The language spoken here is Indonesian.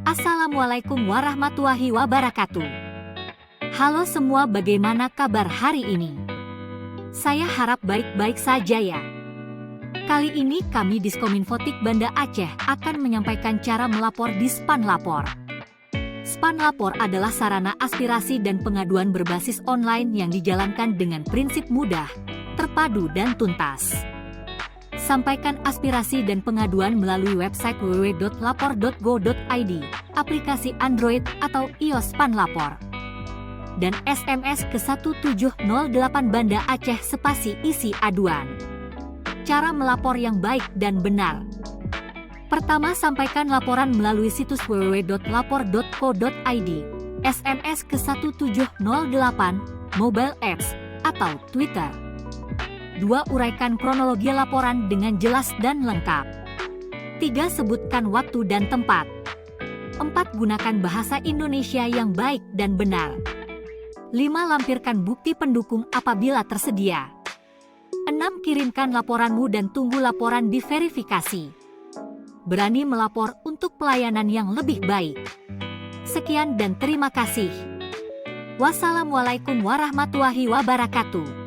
Assalamualaikum warahmatullahi wabarakatuh. Halo semua, bagaimana kabar hari ini? Saya harap baik-baik saja ya. Kali ini kami Diskominfotik Banda Aceh akan menyampaikan cara melapor di Span Lapor. Span Lapor adalah sarana aspirasi dan pengaduan berbasis online yang dijalankan dengan prinsip mudah, terpadu dan tuntas. Sampaikan aspirasi dan pengaduan melalui website www.lapor.go.id, aplikasi Android atau iOS Span Lapor, dan SMS ke 1708 Banda Aceh spasi isi aduan. Cara melapor yang baik dan benar. Pertama, sampaikan laporan melalui situs www.lapor.co.id, SMS ke 1708, mobile apps, atau Twitter. 2. Uraikan kronologi laporan dengan jelas dan lengkap. 3. Sebutkan waktu dan tempat. 4. Gunakan bahasa Indonesia yang baik dan benar. 5. Lampirkan bukti pendukung apabila tersedia. 6. Kirimkan laporanmu dan tunggu laporan diverifikasi. Berani melapor untuk pelayanan yang lebih baik. Sekian dan terima kasih. Wassalamualaikum warahmatullahi wabarakatuh.